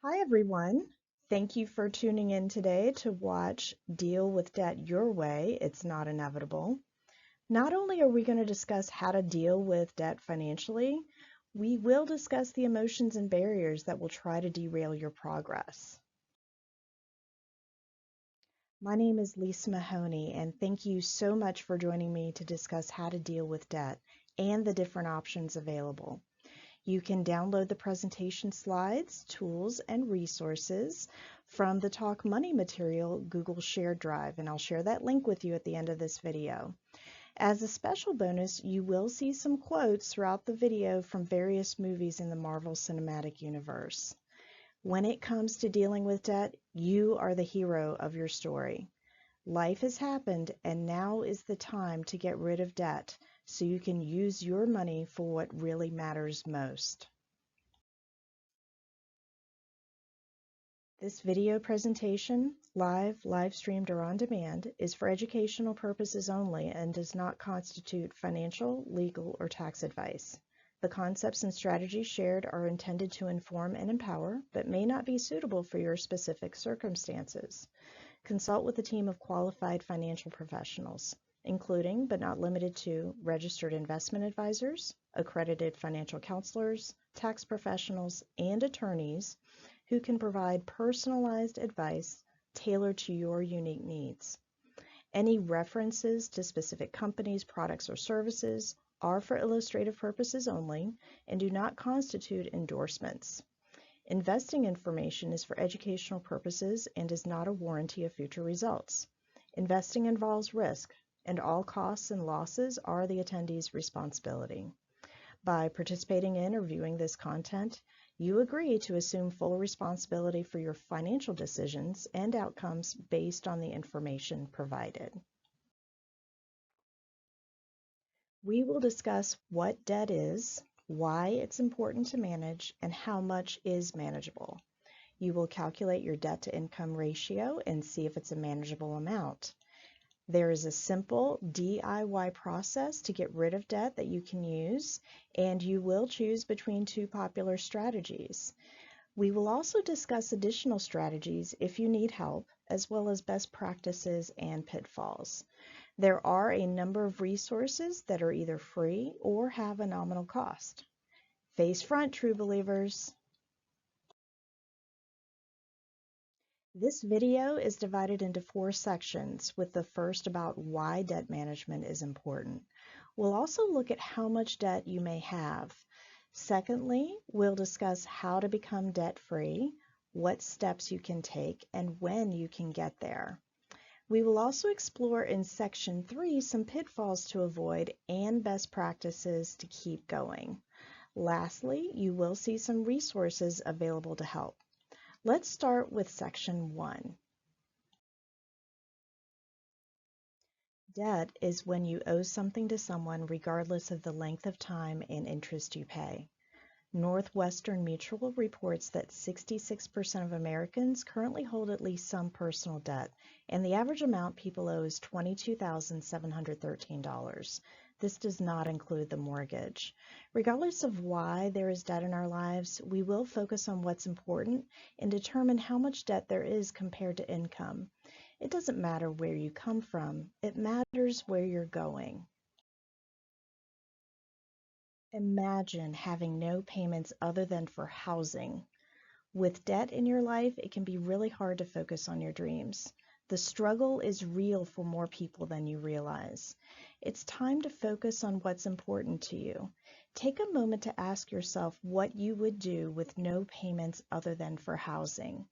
Hi, everyone. Thank you for tuning in today to watch Deal with Debt Your Way. It's not inevitable. Not only are we going to discuss how to deal with debt financially, we will discuss the emotions and barriers that will try to derail your progress. My name is Lisa Mahoney, and thank you so much for joining me to discuss how to deal with debt and the different options available. You can download the presentation slides, tools, and resources from the Talk Money material Google Shared Drive, and I'll share that link with you at the end of this video. As a special bonus, you will see some quotes throughout the video from various movies in the Marvel Cinematic Universe. When it comes to dealing with debt, you are the hero of your story. Life has happened, and now is the time to get rid of debt so you can use your money for what really matters most. This video presentation, live streamed, or on demand, is for educational purposes only and does not constitute financial, legal, or tax advice. The concepts and strategies shared are intended to inform and empower, but may not be suitable for your specific circumstances. Consult with a team of qualified financial professionals, including but not limited to registered investment advisors, accredited financial counselors, tax professionals, and attorneys who can provide personalized advice tailored to your unique needs. Any references to specific companies, products, or services are for illustrative purposes only and do not constitute endorsements. Investing information is for educational purposes and is not a warranty of future results. Investing involves risk, and all costs and losses are the attendee's responsibility. By participating in or viewing this content, you agree to assume full responsibility for your financial decisions and outcomes based on the information provided. We will discuss what debt is, why it's important to manage, and how much is manageable. You will calculate your debt to income ratio and see if it's a manageable amount. There is a simple DIY process to get rid of debt that you can use, and you will choose between two popular strategies. We will also discuss additional strategies if you need help, as well as best practices and pitfalls. There are a number of resources that are either free or have a nominal cost. Face front, true believers. This video is divided into 4 sections, with the first about why debt management is important. We'll also look at how much debt you may have. Secondly, we'll discuss how to become debt-free, what steps you can take, and when you can get there. We will also explore in section 3 some pitfalls to avoid and best practices to keep going. Lastly, you will see some resources available to help. Let's start with section 1. Debt is when you owe something to someone regardless of the length of time and interest you pay. Northwestern Mutual reports that 66% of Americans currently hold at least some personal debt, and the average amount people owe is $22,713. This does not include the mortgage. Regardless of why there is debt in our lives, we will focus on what's important and determine how much debt there is compared to income. It doesn't matter where you come from, it matters where you're going. Imagine having no payments other than for housing. With debt in your life, it can be really hard to focus on your dreams. The struggle is real for more people than you realize. It's time to focus on what's important to you. Take a moment to ask yourself what you would do with no payments other than for housing.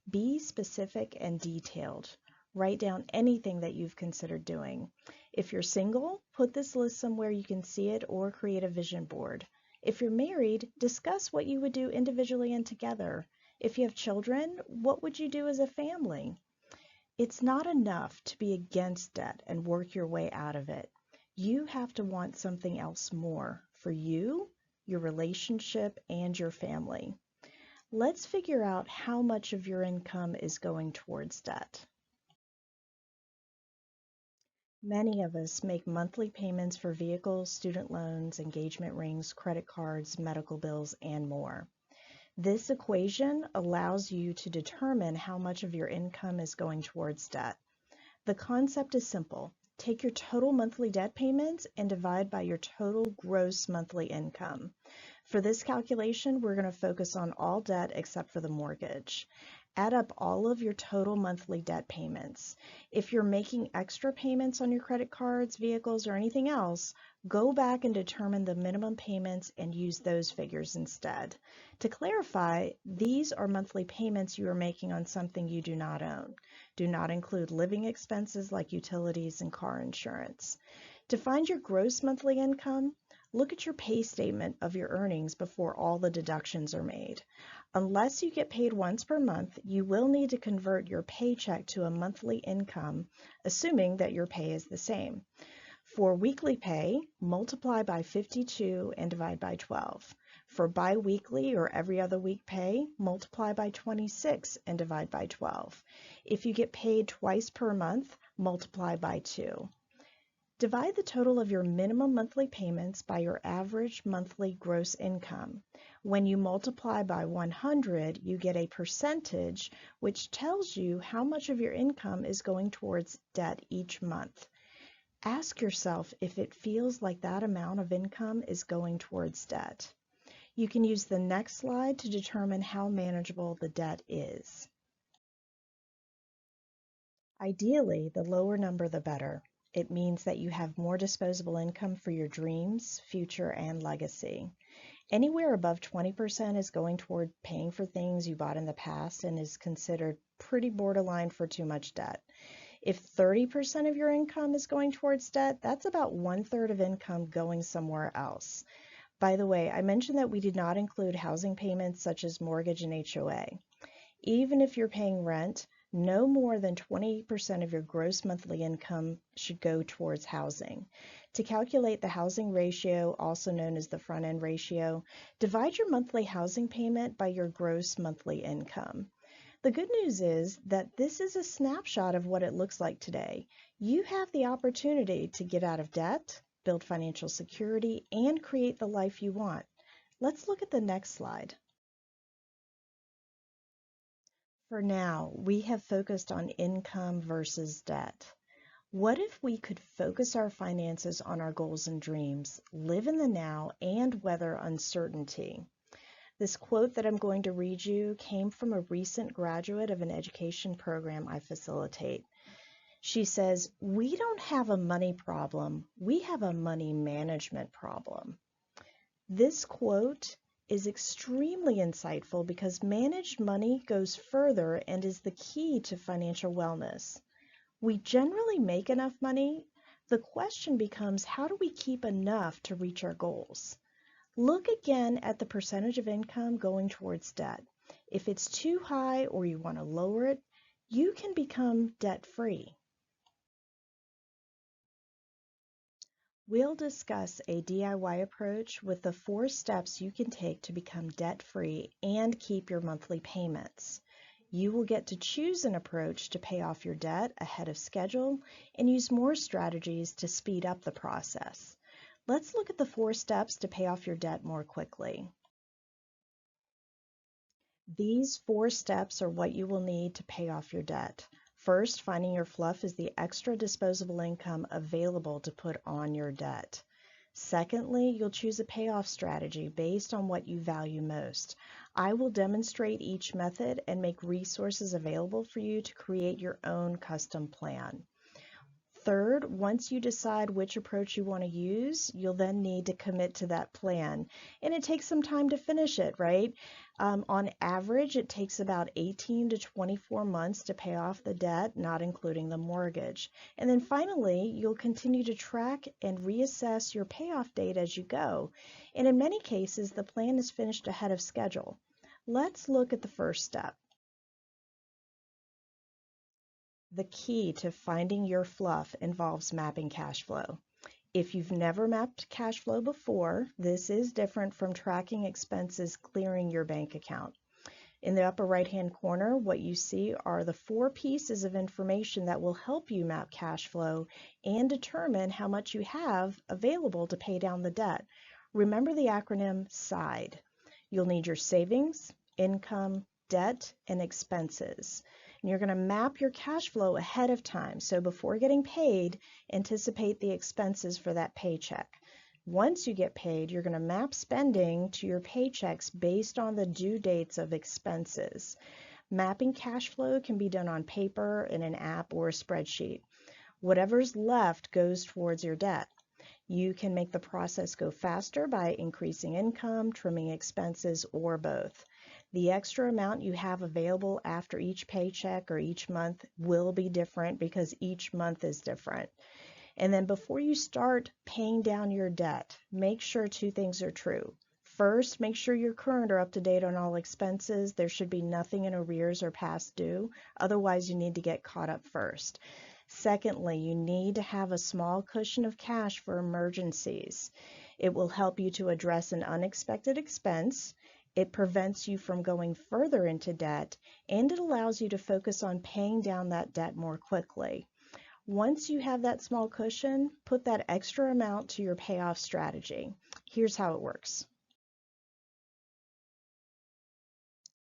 Be specific and detailed. Write down anything that you've considered doing. If you're single, put this list somewhere you can see it or create a vision board. If you're married, discuss what you would do individually and together. If you have children, what would you do as a family? It's not enough to be against debt and work your way out of it. You have to want something else more for you, your relationship, and your family. Let's figure out how much of your income is going towards debt. Many of us make monthly payments for vehicles, student loans, engagement rings, credit cards, medical bills, and more. This equation allows you to determine how much of your income is going towards debt. The concept is simple. Take your total monthly debt payments and divide by your total gross monthly income. For this calculation, we're going to focus on all debt except for the mortgage. Add up all of your total monthly debt payments. If you're making extra payments on your credit cards, vehicles, or anything else, go back and determine the minimum payments and use those figures instead. To clarify, these are monthly payments you are making on something you do not own. Do not include living expenses like utilities and car insurance. To find your gross monthly income, look at your pay statement of your earnings before all the deductions are made. Unless you get paid once per month, you will need to convert your paycheck to a monthly income, assuming that your pay is the same. For weekly pay, multiply by 52 and divide by 12. For bi-weekly or every other week pay, multiply by 26 and divide by 12. If you get paid twice per month, multiply by 2. Divide the total of your minimum monthly payments by your average monthly gross income. When you multiply by 100, you get a percentage, which tells you how much of your income is going towards debt each month. Ask yourself if it feels like that amount of income is going towards debt. You can use the next slide to determine how manageable the debt is. Ideally, the lower number the better. It means that you have more disposable income for your dreams, future, and legacy. Anywhere above 20% is going toward paying for things you bought in the past and is considered pretty borderline for too much debt. If 30% of your income is going towards debt, that's about 1/3 of income going somewhere else. By the way, I mentioned that we did not include housing payments such as mortgage and HOA. Even if you're paying rent, no more than 20% of your gross monthly income should go towards housing. To calculate the housing ratio, also known as the front-end ratio, divide your monthly housing payment by your gross monthly income. The good news is that this is a snapshot of what it looks like today. You have the opportunity to get out of debt, build financial security, and create the life you want. Let's look at the next slide. For now, we have focused on income versus debt. What if we could focus our finances on our goals and dreams, live in the now, and weather uncertainty? This quote that I'm going to read you came from a recent graduate of an education program I facilitate. She says, "We don't have a money problem, we have a money management problem." This quote is extremely insightful because managed money goes further and is the key to financial wellness. We generally make enough money. The question becomes, how do we keep enough to reach our goals? Look again at the percentage of income going towards debt. If it's too high or you want to lower it, you can become debt-free. We'll discuss a DIY approach with the 4 steps you can take to become debt-free and keep your monthly payments. You will get to choose an approach to pay off your debt ahead of schedule and use more strategies to speed up the process. Let's look at the 4 steps to pay off your debt more quickly. These 4 steps are what you will need to pay off your debt. First, finding your fluff is the extra disposable income available to put on your debt. Secondly, you'll choose a payoff strategy based on what you value most. I will demonstrate each method and make resources available for you to create your own custom plan. Third, once you decide which approach you want to use, you'll then need to commit to that plan. And it takes some time to finish it, right? On average, it takes about 18 to 24 months to pay off the debt, not including the mortgage. And then finally, you'll continue to track and reassess your payoff date as you go. And in many cases, the plan is finished ahead of schedule. Let's look at the first step. The key to finding your fluff involves mapping cash flow. If you've never mapped cash flow before, this is different from tracking expenses clearing your bank account. In the upper right-hand corner, what you see are the 4 pieces of information that will help you map cash flow and determine how much you have available to pay down the debt. Remember the acronym SIDE. You'll need your savings, income, debt, and expenses. And you're going to map your cash flow ahead of time. So before getting paid, anticipate the expenses for that paycheck. Once you get paid, you're going to map spending to your paychecks based on the due dates of expenses. Mapping cash flow can be done on paper, in an app, or a spreadsheet. Whatever's left goes towards your debt. You can make the process go faster by increasing income, trimming expenses, or both. The extra amount you have available after each paycheck or each month will be different because each month is different. And then before you start paying down your debt, make sure two things are true. First, make sure you're current or up to date on all expenses. There should be nothing in arrears or past due. Otherwise, you need to get caught up first. Secondly, you need to have a small cushion of cash for emergencies. It will help you to address an unexpected expense. It prevents you from going further into debt, and it allows you to focus on paying down that debt more quickly. Once you have that small cushion, put that extra amount to your payoff strategy. Here's how it works.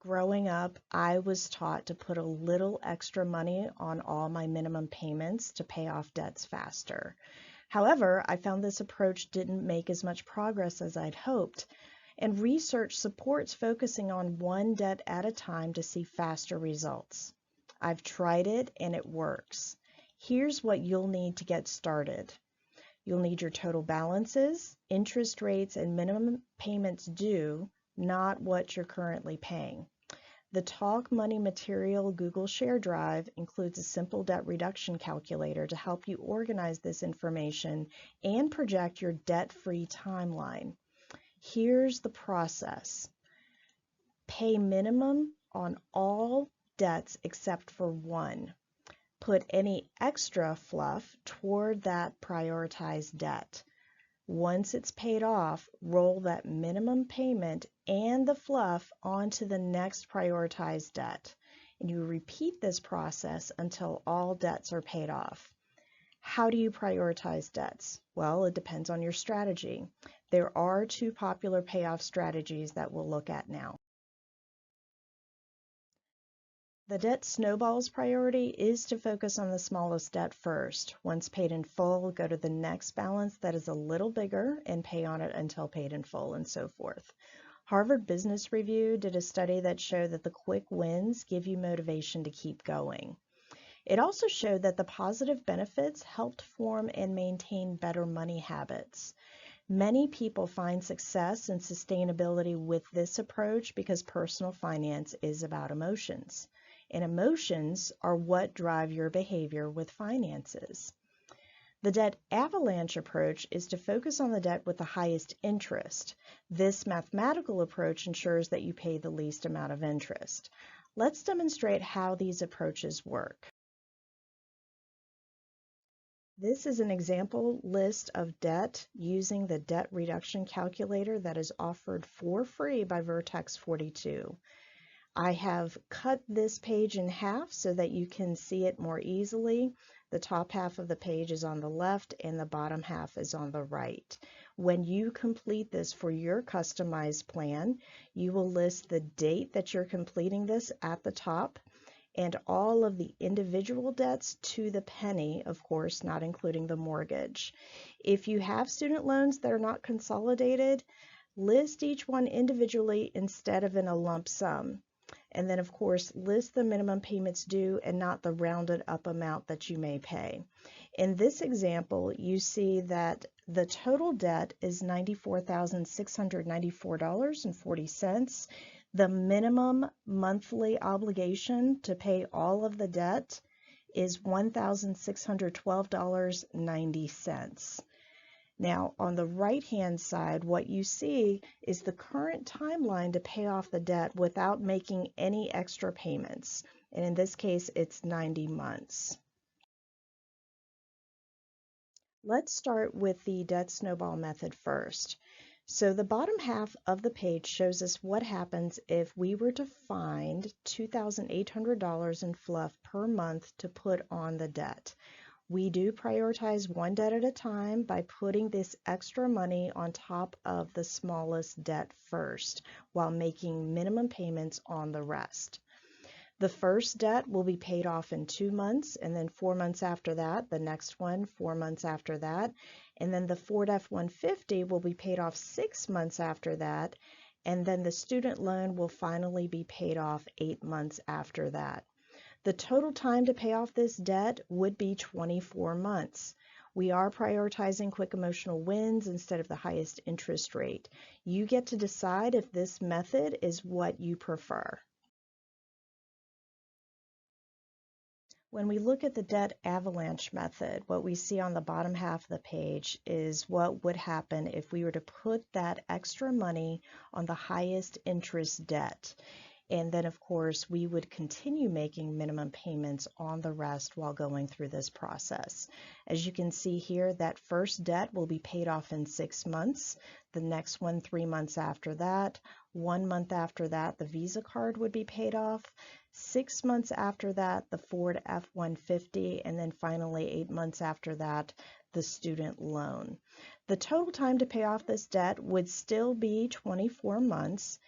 Growing up, I was taught to put a little extra money on all my minimum payments to pay off debts faster. However, I found this approach didn't make as much progress as I'd hoped, and research supports focusing on one debt at a time to see faster results. I've tried it and it works. Here's what you'll need to get started. You'll need your total balances, interest rates, and minimum payments due, not what you're currently paying. The Talk Money Material Google Share Drive includes a simple debt reduction calculator to help you organize this information and project your debt-free timeline. Here's the process. Pay minimum on all debts except for one. Put any extra fluff toward that prioritized debt. Once it's paid off, roll that minimum payment and the fluff onto the next prioritized debt. And you repeat this process until all debts are paid off. How do you prioritize debts? Well, it depends on your strategy. There are two popular payoff strategies that we'll look at now. The debt snowball's priority is to focus on the smallest debt first. Once paid in full, go to the next balance that is a little bigger and pay on it until paid in full, and so forth. Harvard Business Review did a study that showed that the quick wins give you motivation to keep going. It also showed that the positive benefits helped form and maintain better money habits. Many people find success and sustainability with this approach because personal finance is about emotions. And emotions are what drive your behavior with finances. The debt avalanche approach is to focus on the debt with the highest interest. This mathematical approach ensures that you pay the least amount of interest. Let's demonstrate how these approaches work. This is an example list of debt using the debt reduction calculator that is offered for free by Vertex 42. I have cut this page in half so that you can see it more easily. The top half of the page is on the left and the bottom half is on the right. When you complete this for your customized plan, you will list the date that you're completing this at the top and all of the individual debts to the penny, of course, not including the mortgage. If you have student loans that are not consolidated, list each one individually instead of in a lump sum. And then, of course, list the minimum payments due and not the rounded up amount that you may pay. In this example, you see that the total debt is $94,694.40. The minimum monthly obligation to pay all of the debt is $1,612.90. Now, on the right-hand side, what you see is the current timeline to pay off the debt without making any extra payments. And in this case, it's 90 months. Let's start with the debt snowball method first. So the bottom half of the page shows us what happens if we were to find $2,800 in fluff per month to put on the debt. We do prioritize one debt at a time by putting this extra money on top of the smallest debt first, while making minimum payments on the rest. The first debt will be paid off in 2 months, and then 4 months after that, the next one, 4 months after that, and then the Ford F-150 will be paid off 6 months after that, and then the student loan will finally be paid off 8 months after that. The total time to pay off this debt would be 24 months. We are prioritizing quick emotional wins instead of the highest interest rate. You get to decide if this method is what you prefer. When we look at the debt avalanche method, what we see on the bottom half of the page is what would happen if we were to put that extra money on the highest interest debt. And then, of course, we would continue making minimum payments on the rest while going through this process. As you can see here, that first debt will be paid off in 6 months. The next one, 3 months after that. 1 month after that, the Visa card would be paid off. 6 months after that, the Ford F-150, and then finally 8 months after that, the student loan. The total time to pay off this debt would still be 24 months.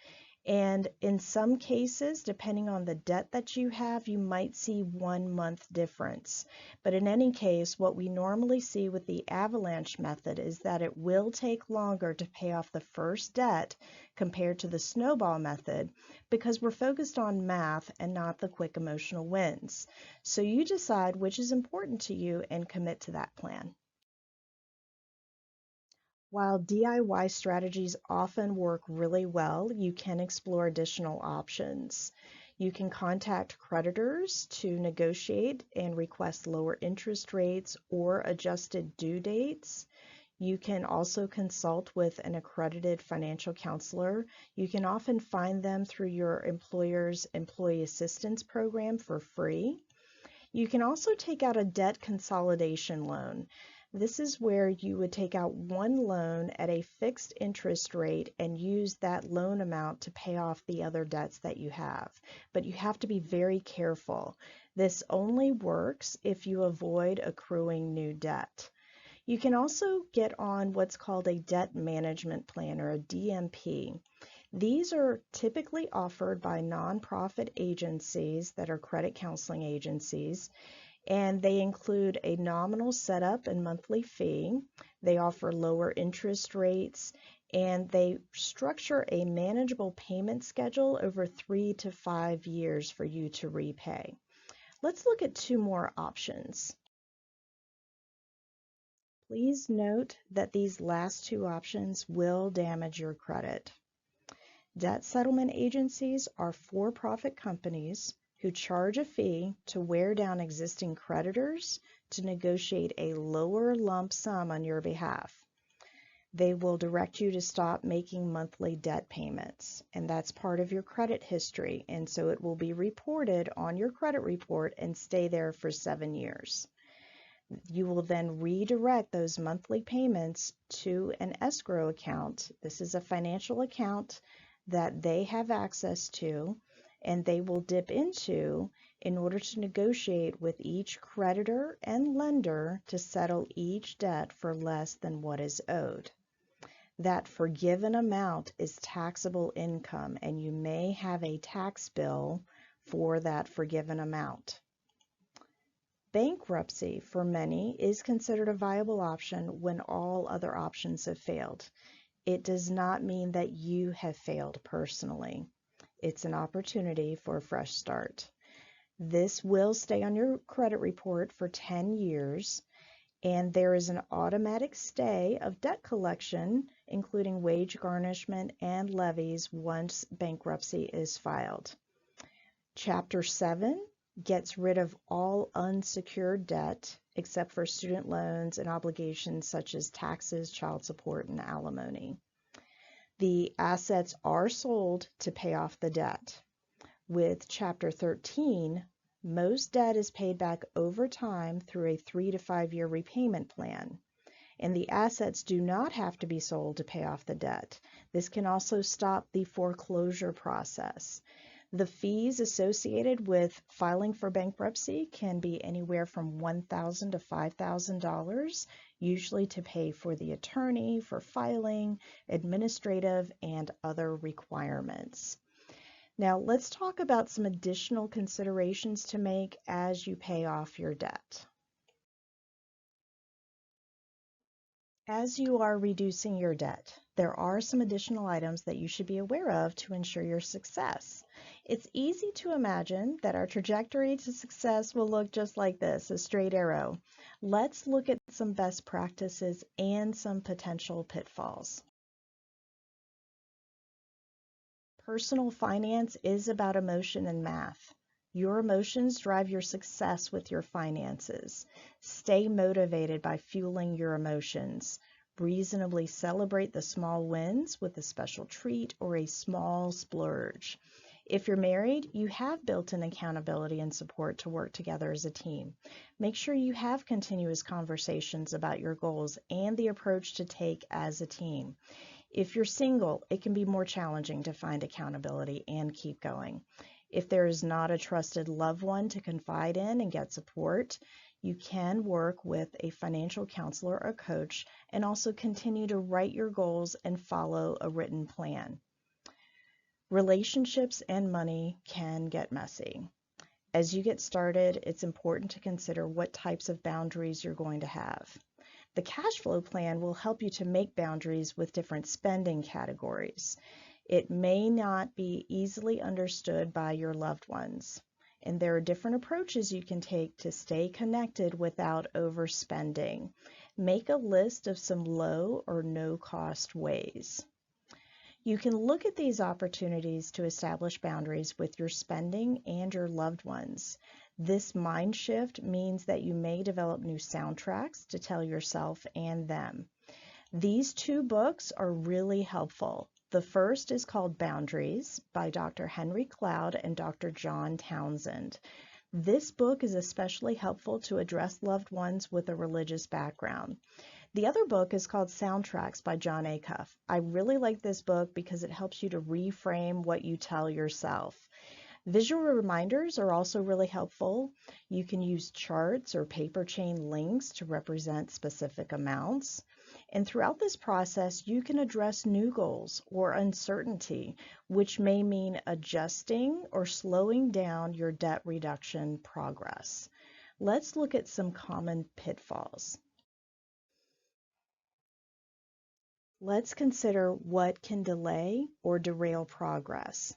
And in some cases, depending on the debt that you have, you might see 1 month difference. But in any case, what we normally see with the avalanche method is that it will take longer to pay off the first debt compared to the snowball method, because we're focused on math and not the quick emotional wins. So you decide which is important to you and commit to that plan. While DIY strategies often work really well, you can explore additional options. You can contact creditors to negotiate and request lower interest rates or adjusted due dates. You can also consult with an accredited financial counselor. You can often find them through your employer's employee assistance program for free. You can also take out a debt consolidation loan. This is where you would take out one loan at a fixed interest rate and use that loan amount to pay off the other debts that you have. But you have to be very careful. This only works if you avoid accruing new debt. You can also get on what's called a debt management plan, or a DMP. These are typically offered by nonprofit agencies that are credit counseling agencies, and they include a nominal setup and monthly fee. They offer lower interest rates, and they structure a manageable payment schedule over 3 to 5 years for you to repay. Let's look at 2 more options. Please note that these last 2 options will damage your credit. Debt settlement agencies are for-profit companies who charge a fee to wear down existing creditors to negotiate a lower lump sum on your behalf. They will direct you to stop making monthly debt payments, and that's part of your credit history, and so it will be reported on your credit report and stay there for 7 years. You will then redirect those monthly payments to an escrow account. This is a financial account that they have access to, and they will dip into in order to negotiate with each creditor and lender to settle each debt for less than what is owed. That forgiven amount is taxable income, and you may have a tax bill for that forgiven amount. Bankruptcy, for many, is considered a viable option when all other options have failed. It does not mean that you have failed personally. It's an opportunity for a fresh start. This will stay on your credit report for 10 years, and there is an automatic stay of debt collection, including wage garnishment and levies, once bankruptcy is filed. Chapter 7 gets rid of all unsecured debt except for student loans and obligations such as taxes, child support, and alimony. The assets are sold to pay off the debt. With Chapter 13, most debt is paid back over time through a 3 to 5 year repayment plan, and the assets do not have to be sold to pay off the debt. This can also stop the foreclosure process. The fees associated with filing for bankruptcy can be anywhere from $1,000 to $5,000, usually to pay for the attorney, for filing, administrative, and other requirements. Now, let's talk about some additional considerations to make as you pay off your debt. As you are reducing your debt, there are some additional items that you should be aware of to ensure your success. It's easy to imagine that our trajectory to success will look just like this, a straight arrow. Let's look at some best practices and some potential pitfalls. Personal finance is about emotion and math. Your emotions drive your success with your finances. Stay motivated by fueling your emotions. Reasonably celebrate the small wins with a special treat or a small splurge. If you're married, you have built-in accountability and support to work together as a team. Make sure you have continuous conversations about your goals and the approach to take as a team. If you're single, it can be more challenging to find accountability and keep going. If there is not a trusted loved one to confide in and get support, you can work with a financial counselor or coach and also continue to write your goals and follow a written plan. Relationships and money can get messy. As you get started, it's important to consider what types of boundaries you're going to have. The cash flow plan will help you to make boundaries with different spending categories. It may not be easily understood by your loved ones, and there are different approaches you can take to stay connected without overspending. Make a list of some low or no cost ways. You can look at these opportunities to establish boundaries with your spending and your loved ones. This mind shift means that you may develop new soundtracks to tell yourself and them. These two books are really helpful. The first is called Boundaries by Dr. Henry Cloud and Dr. John Townsend. This book is especially helpful to address loved ones with a religious background. The other book is called Soundtracks by John Acuff. I really like this book because it helps you to reframe what you tell yourself. Visual reminders are also really helpful. You can use charts or paper chain links to represent specific amounts. And throughout this process, you can address new goals or uncertainty, which may mean adjusting or slowing down your debt reduction progress. Let's look at some common pitfalls. Let's consider what can delay or derail progress.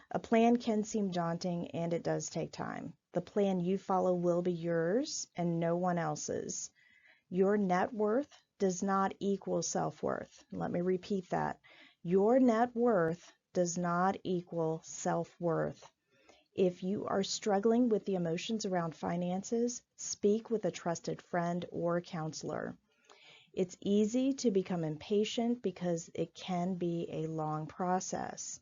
A plan can seem daunting, and it does take time. The plan you follow will be yours and no one else's. Your net worth does not equal self-worth. Let me repeat that. Your net worth does not equal self-worth. If you are struggling with the emotions around finances, speak with a trusted friend or counselor. It's easy to become impatient because it can be a long process.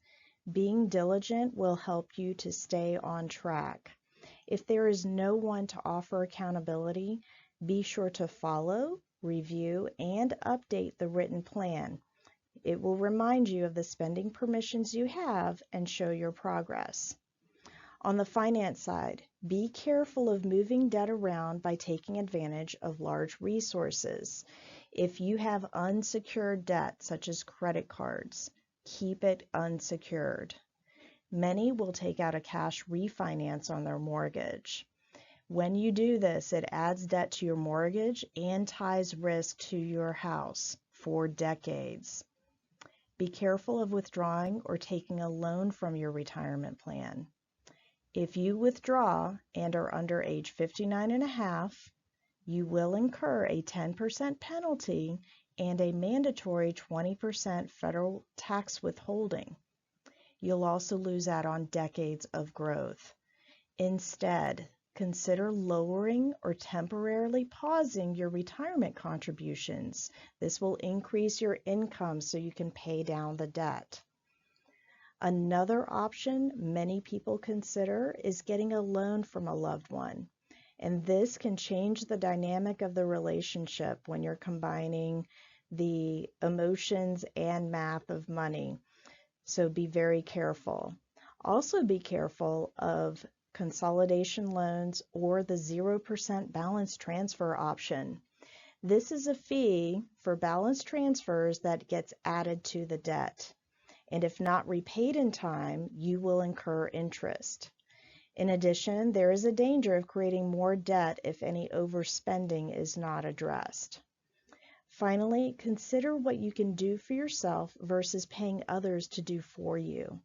Being diligent will help you to stay on track. If there is no one to offer accountability, be sure to follow, review, and update the written plan. It will remind you of the spending permissions you have and show your progress. On the finance side, be careful of moving debt around by taking advantage of large resources. If you have unsecured debt, such as credit cards, keep it unsecured. Many will take out a cash refinance on their mortgage. When you do this, it adds debt to your mortgage and ties risk to your house for decades. Be careful of withdrawing or taking a loan from your retirement plan. If you withdraw and are under age 59 and a half, you will incur a 10% penalty and a mandatory 20% federal tax withholding. You'll also lose out on decades of growth. Instead, consider lowering or temporarily pausing your retirement contributions. This will increase your income so you can pay down the debt. Another option many people consider is getting a loan from a loved one. And this can change the dynamic of the relationship when you're combining the emotions and math of money. So be very careful. Also be careful of consolidation loans or the 0% balance transfer option. This is a fee for balance transfers that gets added to the debt, and if not repaid in time, you will incur interest. In addition, there is a danger of creating more debt if any overspending is not addressed. Finally, consider what you can do for yourself versus paying others to do for you.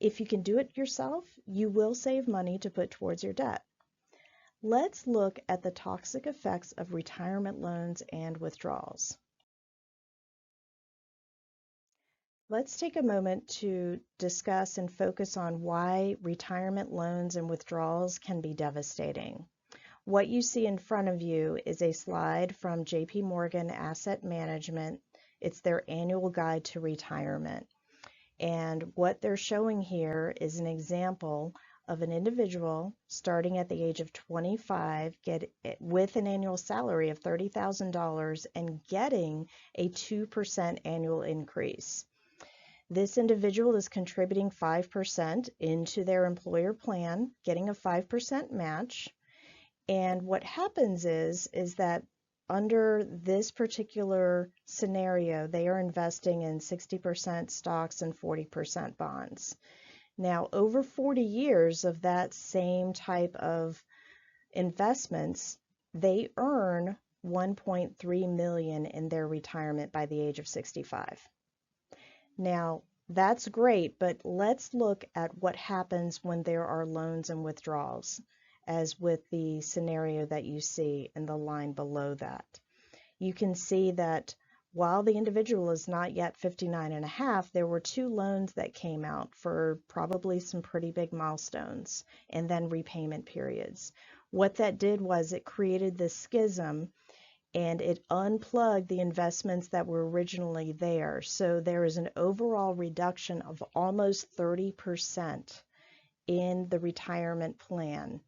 If you can do it yourself, you will save money to put towards your debt. Let's look at the toxic effects of retirement loans and withdrawals. Let's take a moment to discuss and focus on why retirement loans and withdrawals can be devastating. What you see in front of you is a slide from JP Morgan Asset Management. It's their annual guide to retirement. And what they're showing here is an example of an individual starting at the age of 25 with an annual salary of $30,000 and getting a 2% annual increase. This individual is contributing 5% into their employer plan, getting a 5% match. And what happens is that under this particular scenario, they are investing in 60% stocks and 40% bonds. Now, over 40 years of that same type of investments, they earn $1.3 million in their retirement by the age of 65. Now, that's great, but let's look at what happens when there are loans and withdrawals, as with the scenario that you see in the line below that. You can see that while the individual is not yet 59 and a half, there were 2 loans that came out for probably some pretty big milestones and then repayment periods. What that did was it created this schism and it unplugged the investments that were originally there. So there is an overall reduction of almost 30% in the retirement plan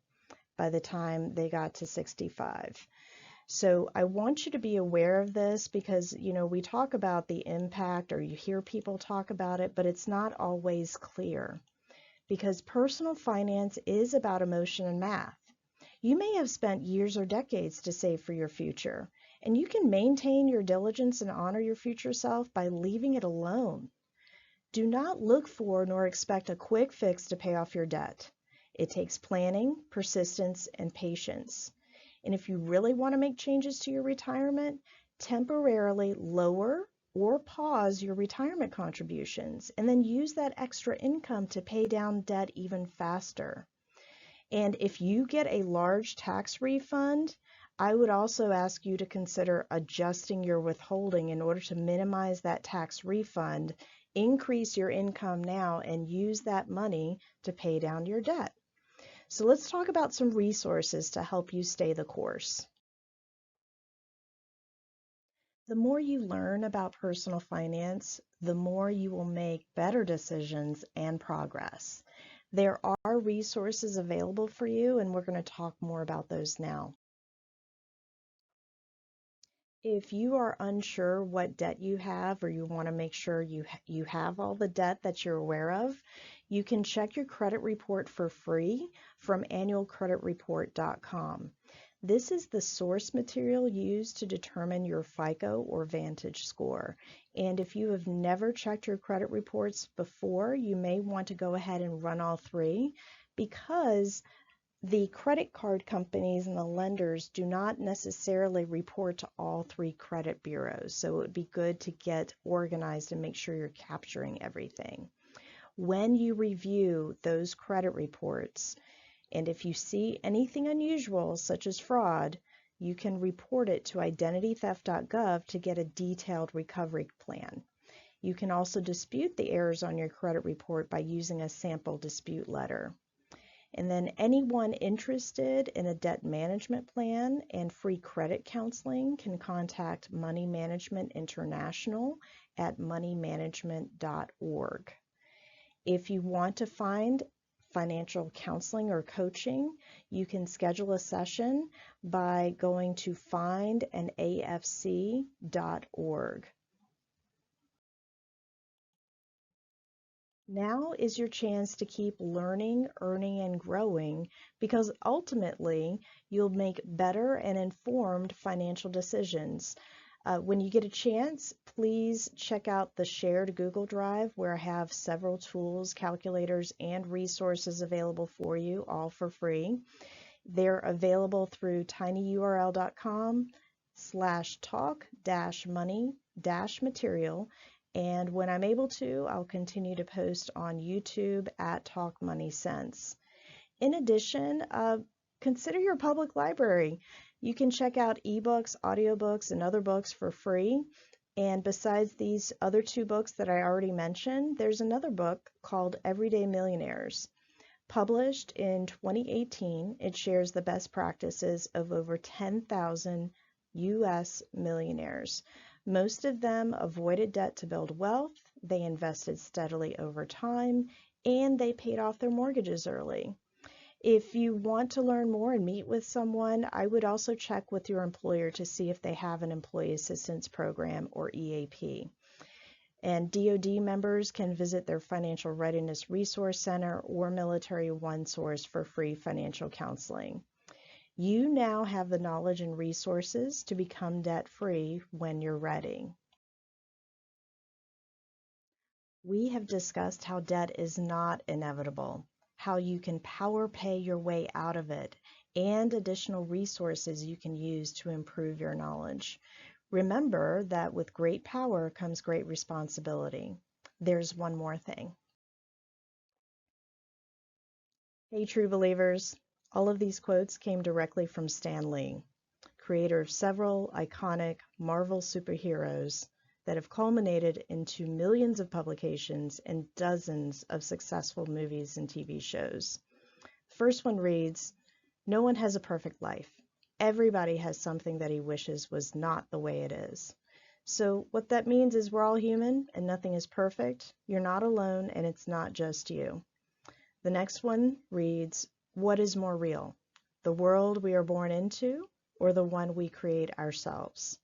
by the time they got to 65. So I want you to be aware of this because, we talk about the impact or you hear people talk about it, but it's not always clear because personal finance is about emotion and math. You may have spent years or decades to save for your future, and you can maintain your diligence and honor your future self by leaving it alone. Do not look for nor expect a quick fix to pay off your debt. It takes planning, persistence, and patience. And if you really want to make changes to your retirement, temporarily lower or pause your retirement contributions, and then use that extra income to pay down debt even faster. And if you get a large tax refund, I would also ask you to consider adjusting your withholding in order to minimize that tax refund, increase your income now, and use that money to pay down your debt. So let's talk about some resources to help you stay the course. The more you learn about personal finance, the more you will make better decisions and progress. There are resources available for you, and we're going to talk more about those now. If you are unsure what debt you have or you want to make sure you have all the debt that you're aware of, you can check your credit report for free from annualcreditreport.com. This is the source material used to determine your FICO or Vantage score. And if you have never checked your credit reports before, you may want to go ahead and run all 3 because the credit card companies and the lenders do not necessarily report to all 3 credit bureaus. So it would be good to get organized and make sure you're capturing everything. When you review those credit reports, and if you see anything unusual, such as fraud, you can report it to IdentityTheft.gov to get a detailed recovery plan. You can also dispute the errors on your credit report by using a sample dispute letter. And then anyone interested in a debt management plan and free credit counseling can contact Money Management International at moneymanagement.org. If you want to find financial counseling or coaching, you can schedule a session by going to findanafc.org. Now is your chance to keep learning, earning, and growing because ultimately you'll make better and informed financial decisions. When you get a chance, please check out the shared Google Drive where I have several tools, calculators, and resources available for you, all for free. They're available through tinyurl.com/talk-money-material. And when I'm able to, I'll continue to post on YouTube at Talk Money Sense. In addition, consider your public library. You can check out eBooks, audiobooks, and other books for free. And besides these other two books that I already mentioned, there's another book called Everyday Millionaires. Published in 2018, it shares the best practices of over 10,000 U.S. millionaires. Most of them avoided debt to build wealth, they invested steadily over time, and they paid off their mortgages early. If you want to learn more and meet with someone, I would also check with your employer to see if they have an Employee Assistance Program or EAP. And DoD members can visit their Financial Readiness Resource Center or Military One Source for free financial counseling. You now have the knowledge and resources to become debt-free when you're ready. We have discussed how debt is not inevitable, how you can power pay your way out of it, and additional resources you can use to improve your knowledge. Remember that with great power comes great responsibility. There's one more thing. Hey, true believers, all of these quotes came directly from Stan Lee, creator of several iconic Marvel superheroes that have culminated into millions of publications and dozens of successful movies and TV shows. The first one reads, "No one has a perfect life. Everybody has something that he wishes was not the way it is." So what that means is we're all human and nothing is perfect. You're not alone and it's not just you. The next one reads, "What is more real, the world we are born into or the one we create ourselves?"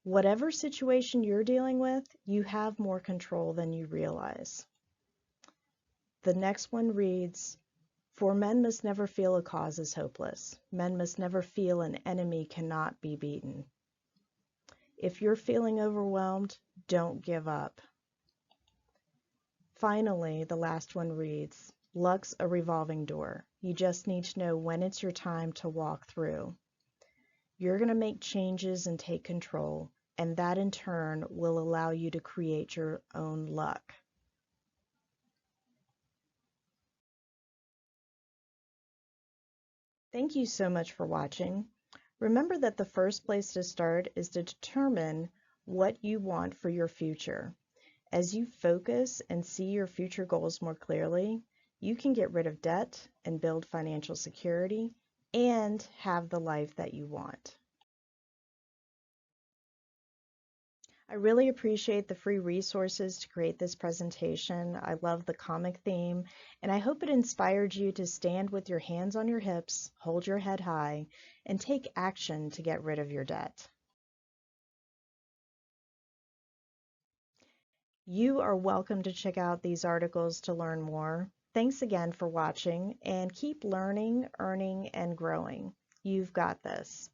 Whatever situation you're dealing with, you have more control than you realize. The next one reads, "For men must never feel a cause is hopeless. Men must never feel an enemy cannot be beaten." If you're feeling overwhelmed, don't give up. Finally, the last one reads, "Luck's a revolving door. You just need to know when it's your time to walk through." You're going to make changes and take control, and that in turn will allow you to create your own luck. Thank you so much for watching. Remember that the first place to start is to determine what you want for your future. As you focus and see your future goals more clearly, you can get rid of debt and build financial security and have the life that you want. I really appreciate the free resources to create this presentation. I love the comic theme, and I hope it inspired you to stand with your hands on your hips, hold your head high, and take action to get rid of your debt. You are welcome to check out these articles to learn more. Thanks again for watching, and keep learning, earning, and growing. You've got this.